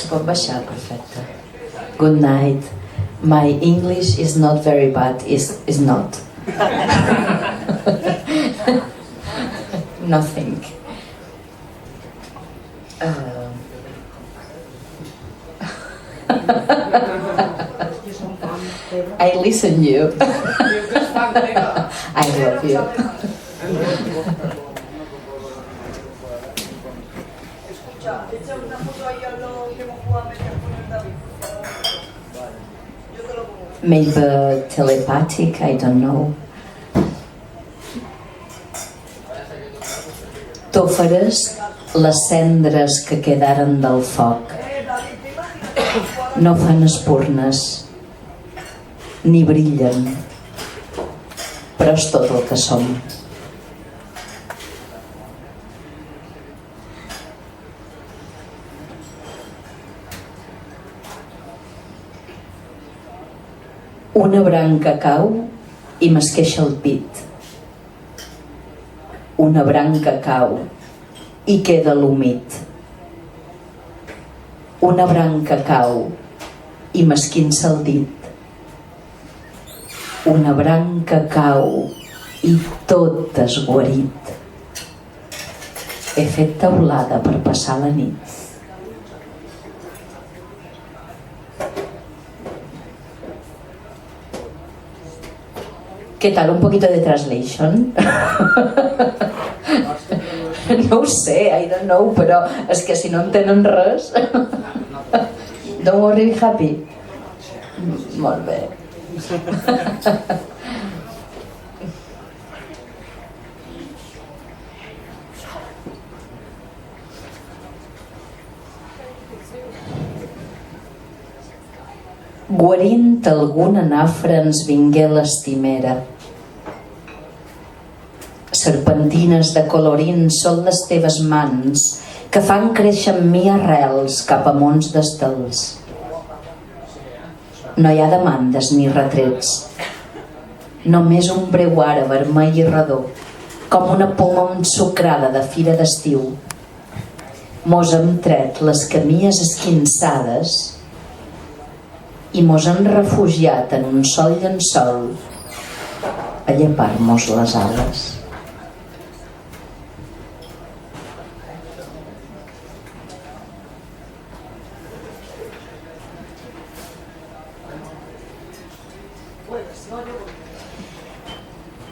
pot baixar, perfecte. Good night. My English is not very bad, is not. Nothing. I listen you. I love you. Maybe telepathic, I don't know. T'oferes les cendres que quedaren del foc. No fan espurnes, ni brillen, però és tot el que som. Una branca cau i m'esqueixa el pit. Una branca cau i queda l'humit. Una branca cau i m'esquinça el dit. Una branca cau i tot esguarit. He fet teulada per passar la nit. ¿Qué tal? Un poquito de translation. No ho sé, I don't know, però és que si no entenen res... Don't worry, be happy. Molt bé. Guarint alguna nafra ens vingué l'estimera. Serpentines de colorins són les teves mans que fan créixer en mi arrels cap a mons d'estels. No hi ha demandes ni retrets, només un breu ara vermell i redó, com una poma ensucrada de fira d'estiu. Mos hem tret les camies esquinçades i mos han refugiat en un sol llençol a llepar-mos les ales.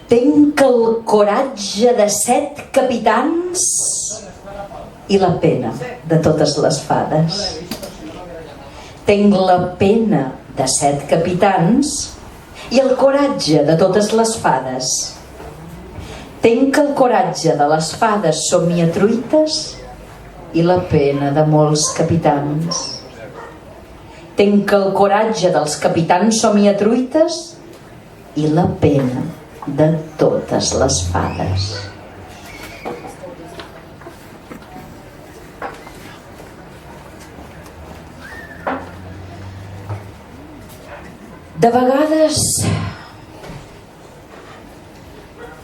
Tenc el coratge de 7 capitans i la pena de totes les fades. Tenc la pena de 7 capitans i el coratge de totes les fades. Tenc el coratge de les fades somiatruites i la pena de molts capitans. Tenc el coratge dels capitans somiatruites i la pena de totes les fades. De vegades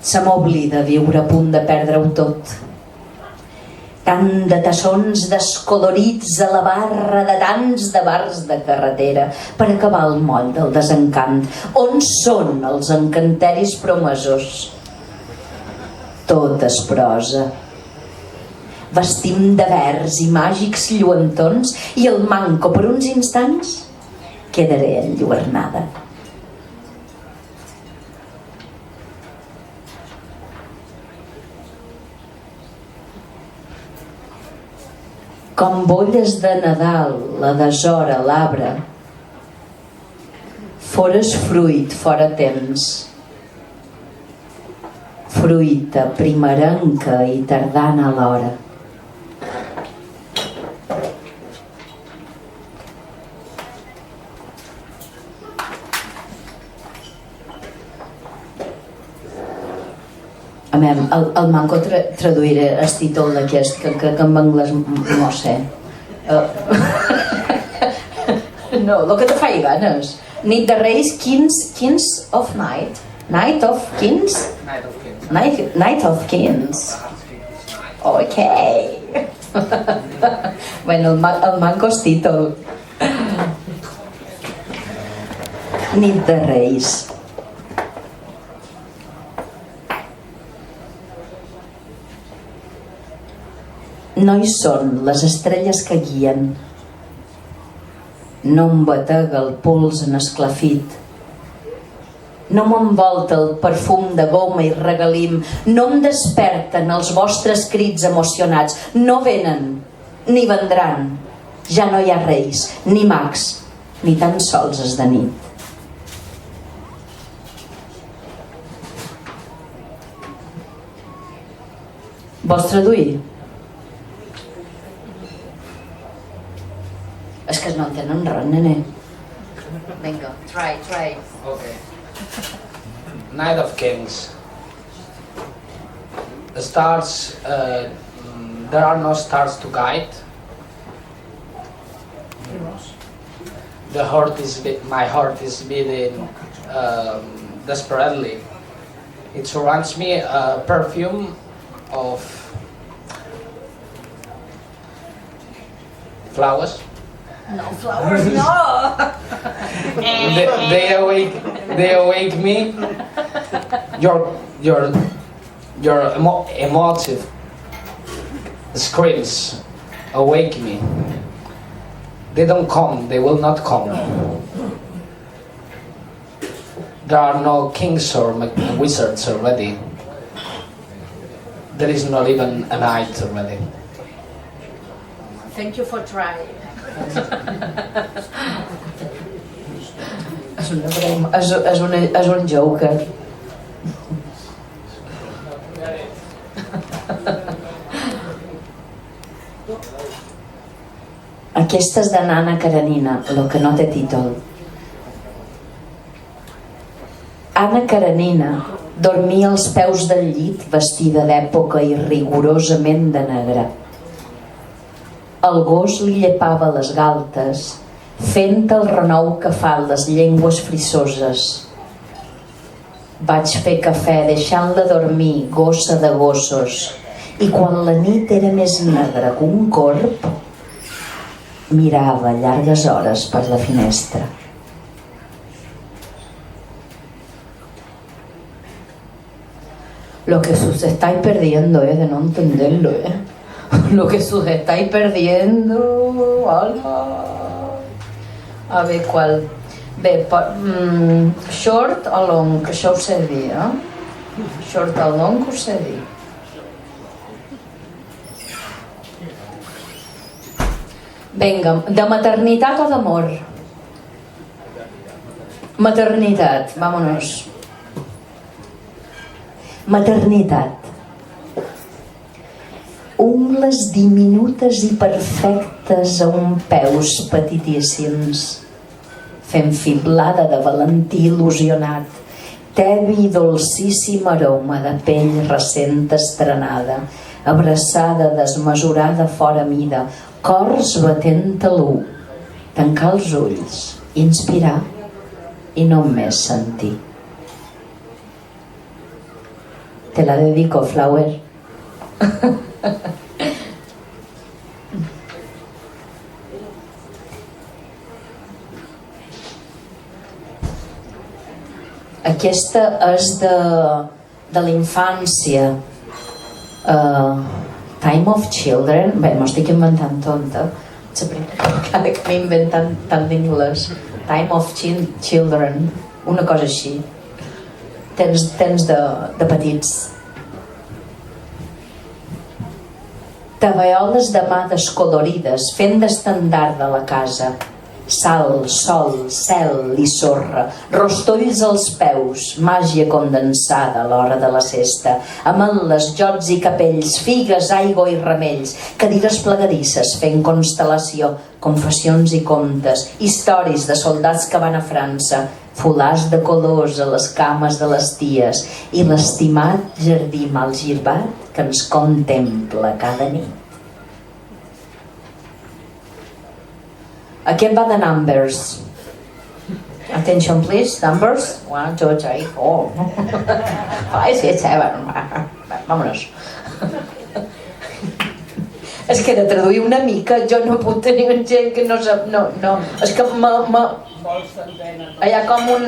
se m'oblida viure a punt de perdre-ho tot. Tant de tassons descolorits a la barra de tants de bars de carretera per acabar el moll del desencant. On són els encanteris promesos? Tot és prosa. Vestim de vers i màgics lluentons i el manco per uns instants quedaré enlluernada. Com bolles de Nadal, la deshora, l'arbre, fores fruit fora temps, fruita primerenca i tardana alhora. El manco traduiré el títol d'aquest que en anglès no sé. No, el que te faci ganes. Nit de Reis, Kings of Night. Night of Kings? Night of Kings. Ok. Bueno, el manco és títol. Nit de Reis. No hi són les estrelles que guien. No em batega el pols en esclafit. No m'envolta el perfum de goma i regalim. No em desperten els vostres crits emocionats. No venen, ni vendran. Ja no hi ha reis, ni mags, ni tan sols és de nit. Vols traduir? És que no entenen res, nene. Vinga, try. Okay. Night of Kings. The stars, there are no stars to guide. My heart is beating desperately. It surrounds me a perfume of flowers. No, flowers, no! They awake me. Your emotive screams awake me. They don't come. They will not come. There are no kings or wizards already. There is not even a night already. Thank you for trying. És una broma, és un joker. Aquesta és de Anna Karenina, lo que no té títol. Anna Karenina dormia als peus del llit vestida d'època i rigorosament de negre. El gos li llepava les galtes, fent el renou que fan les llengües frisoses. Vaig fer cafè deixant-la dormir, gossa de gossos, i quan la nit era més negra que un corb, mirava llargues hores per la finestra. Lo que os estáis perdiendo, de no entenderlo, Lo que os estáis perdiendo, alma. A ver, ¿cuál? Bé, short o long, que això ho sé dir, Short o long, ho sé dir. Vinga, de maternitat o d'amor? Maternitat, vámonos. Maternitat. Ungles diminutes i perfectes a un peus petitíssims, fent fiblada de valentí il·lusionat, tebi i dolcíssim aroma de pell recent estrenada, abraçada desmesurada fora mida, cors batent a l'u, tancar els ulls, inspirar i només sentir. Te la dedico, Flower. Aquesta és de la infància. Time of Children. Bé, m'ho estic inventant tonta. Cada que m'he inventat tant d'inglès. Time of Children. Una cosa així. Temps de petits. Tabaioles de mà descolorides, fent d'estendard de la casa. Sal, sol, cel i sorra, rostolls als peus, màgia condensada a l'hora de la sesta, ametles, jots i capells, figues, aigua i remells, cadires plegadisses fent constel·lació, confessions i contes, històries de soldats que van a França, folars de colors a les cames de les ties i l'estimat jardí mal girbat que ens contempla cada nit. Aquest va de Numbers. Attention please, Numbers. 1, 2, 3, 4 5, 6, 7. Vámonos. És que he de traduir una mica, jo no puc tenir gent que no sap, no, és que hi ha com un...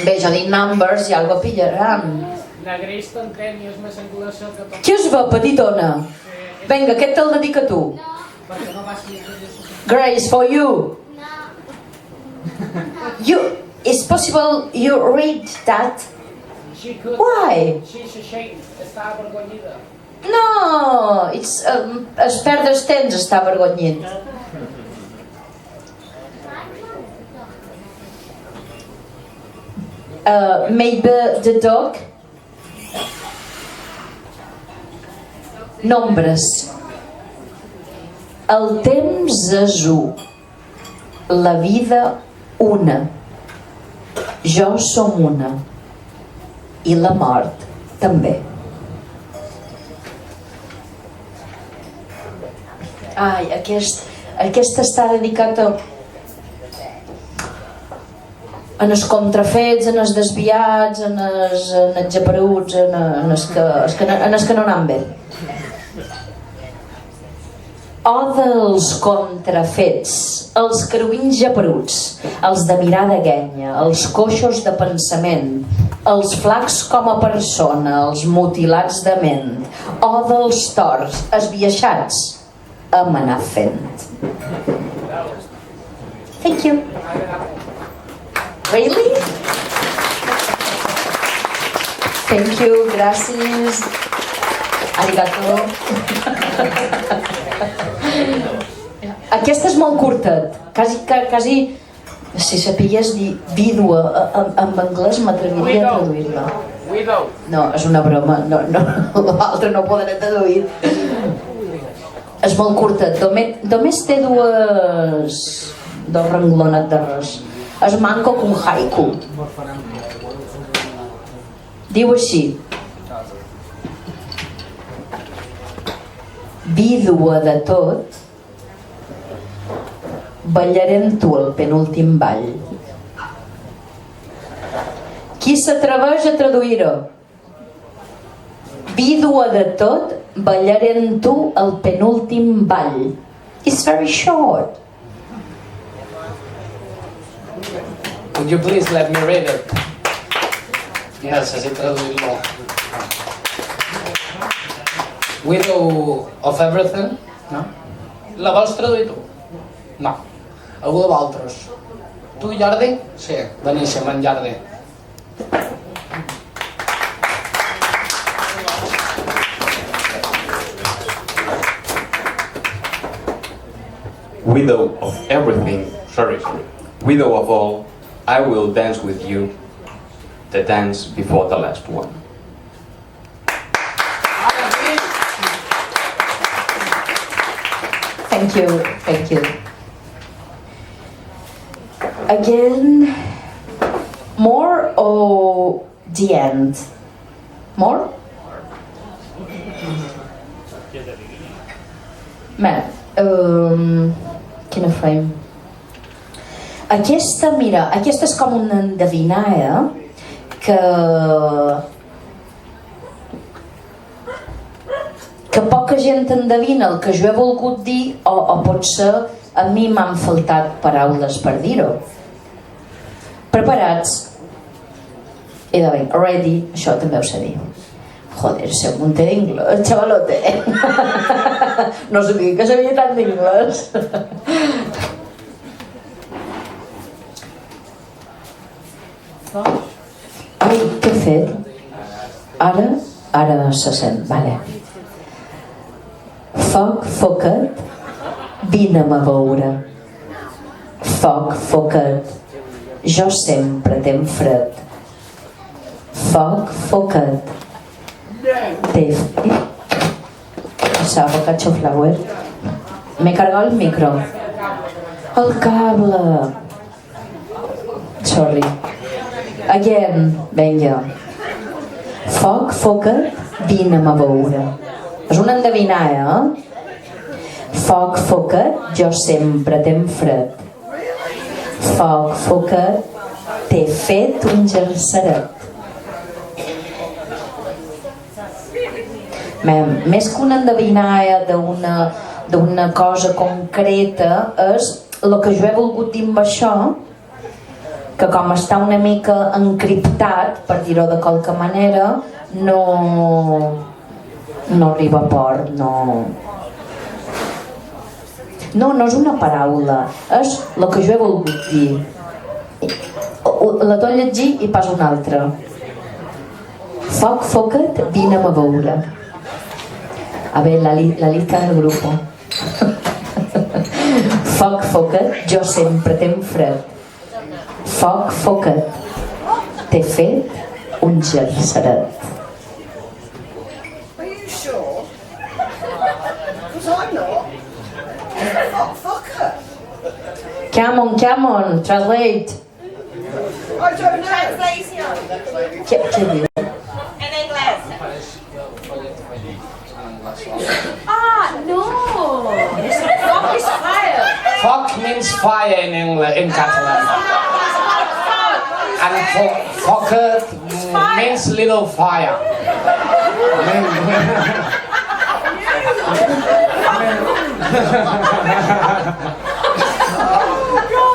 Bé, jo dic numbers i algo pillaran. La Grace t'entén i és més anglosa que tot. Què es va, petitona? Vinga, aquest te'l dedica a tu. Perquè no vas dir Grace, for you. It's possible you read that? She could. Why? She's ashamed. Està avergonyida. No, es perdre el temps està avergonyit. Maybe the dog. Nombres. El temps és u, la vida una, jo som una i la mort també. Ai, aquest està dedicat en els contrafets, en els desviats, en els geperuts, en els que no anem bé. O dels contrafets, els querubins geperuts, els de mirada guenya, els coixos de pensament, els flacs com a persona, els mutilats de ment, o dels tors esbiaixats, hem anat fent. Thank you. Really? Thank you, gràcies. Arigato. Aquesta és molt curtet. Quasi si sapigués dir vídua en anglès m'atreviria a traduir-la. Widow. No, és una broma. No, l'altre no podré traduir. És molt curtet. Només té dos renglones de res. És manco com haiku. Diu així: vídua de tot, ballaré amb tu el penúltim ball. Qui s'atreveix a traduir-ho? Vídua de tot, ballaré amb tu el penúltim ball. It's very short. Would you please let me read it? Necessito traduir-lo. Widow of everything? No? La vols traduir tu? No. Algú de vosaltres? Tu, Jordi? Sí, beníssim, en Jordi. Widow of everything, sorry, widow of all, I will dance with you, the dance before the last one. Thank you. Again, more or the end? More? Quina feim? Aquesta és com una endevinalla que poca gent endevina el que jo he volgut dir, o potser a mi m'han faltat paraules per dir-ho. Preparats? Idò bé, ready? Això també ho sé dir. Joder, sé un munté d'inglès, xavalote. No sabia que sabia tant d'inglès. Ai, què he fet? Ara se sent, vale. Foc, focat, vine'm a veure. Foc, focat, jo sempre tenc fred. Foc, focat, pensava Cacho Flower. M'he cargat el micro. El cable. Sorry. Again, vinga. Foc, focat, vine'm a veure. És una endevinalla, Foc, focat, jo sempre tenc fred. Foc, focat, t'he fet un gerceret. Més que una endevinalla d'una cosa concreta, és el que jo he volgut dir amb això, que com està una mica encriptat, per dir-ho de qualque manera, no arriba a port, no és una paraula, és el que jo he volgut dir. La tot llegir i pas una altra. Foc, foca't, vine'm a veure. A ver, la lista del grupo. Foc, foca't, jo sempre t'hem fred. Foc, foca't, t'he fet un gerceret. Are you sure? Because I'm not. Fucker. Come on, translate. I don't know. Translation. Què diu? En inglés. No. Fuck is fire. Fuck means fire in Catalan. And fucker means little fire.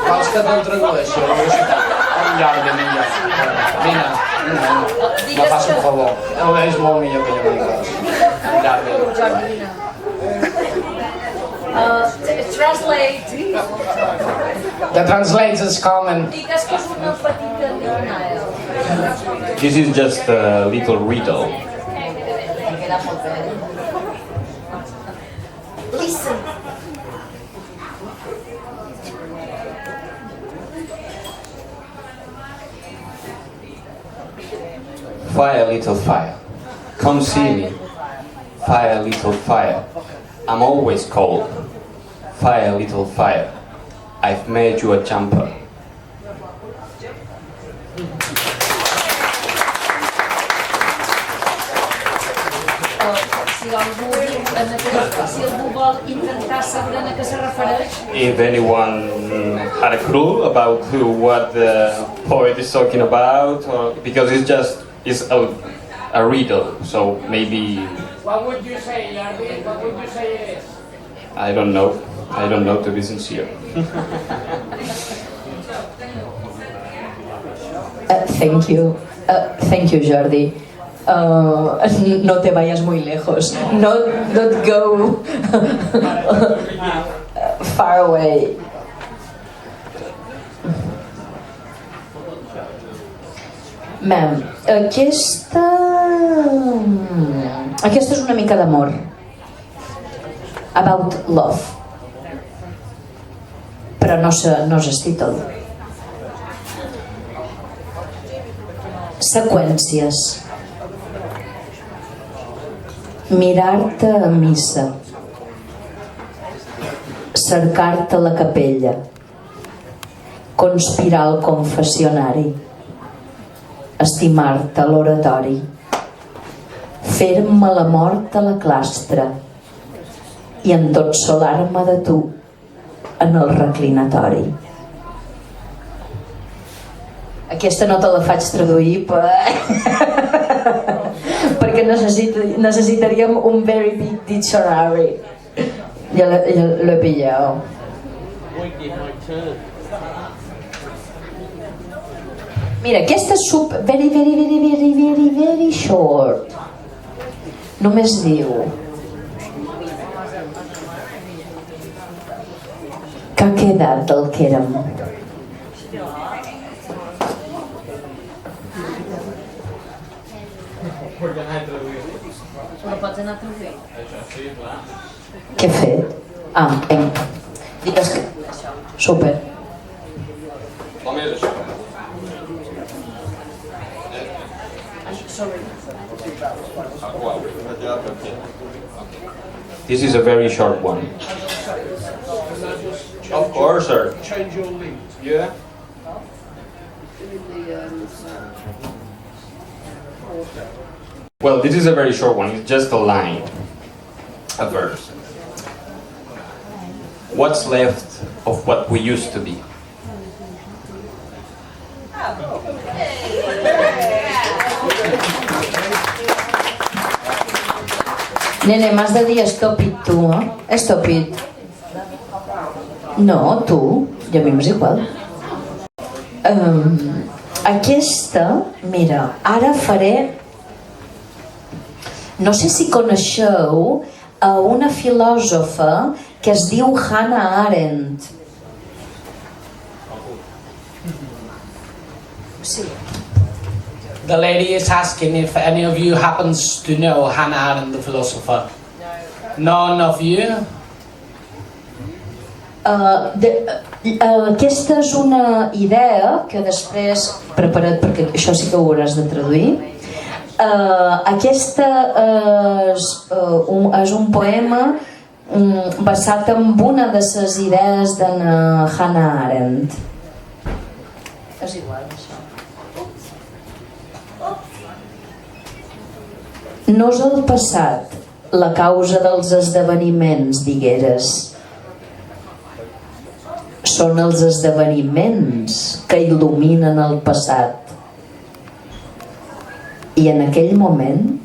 Vols que te'l tradueixi? Jordi, vine. Me fas un favor. És molt millor que jo en anglès. Jordi. Translate. The translates is common. Digues que és una petita endevinalla. This is just a little riddle. Listen. Fire, little fire, come see me. Fire, little fire, I'm always cold. Fire, little fire, I've made you a jumper. Si algú vol intentar saber a què se refereix. If anyone had a clue about what the poet is talking about, or, because it's a riddle, so maybe What would you say, Jordi? What would you say it is? I don't know to be sincere. Thank you, Jordi. No te vayas muy lejos. Don't go far away. Ma'am, aquesta és una mica d'amor. About love. Però no és el títol. Seqüències. Mirar-te a missa, cercar-te a la capella, conspirar al confessionari, estimar-te a l'oratori, fer-me la mort a la clastra i endotsolar-me de tu en el reclinatori. Aquesta no te la faig traduir perquè necessitaríem un very big dictionary. Ja l'he pillado. Mira, aquesta és very short. Només diu que ha quedat del que érem. Però pots anar a traduir. Què he fet? Vinga. Digues que... Super. This is a very short one. Of course, sir. Change your lead. Yeah. Well, this is a very short one. It's just a line, a verse. What's left of what we used to be? Nene, m'has de dir stop it tu, Stop it. No, tu. I a mi m'és igual. Aquesta, mira, ara faré... No sé si coneixeu a una filòsofa que es diu Hannah Arendt. Sí. The lady is asking if any of you happens to know Hannah Arendt, the philosopher. None of you? Aquesta és una idea que després, prepara't perquè això sí que ho hauràs de traduir, aquesta és un poema basat en una de les idees de Hannah Arendt. És igual, això. No és el passat la causa dels esdeveniments, digueres. Són els esdeveniments que il·luminen el passat. I en aquell moment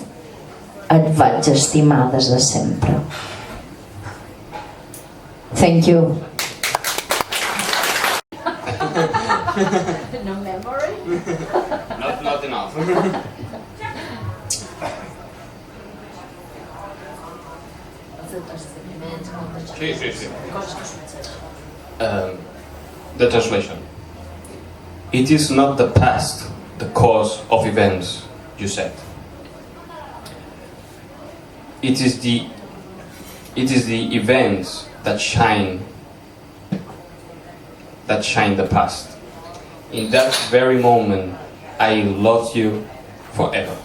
et vaig estimar des de sempre. Thank you. No memory? Not enough. Sí. The translation. It is not the past, the cause of events, you said. It is the events that shine the past. In that very moment, I loved you forever.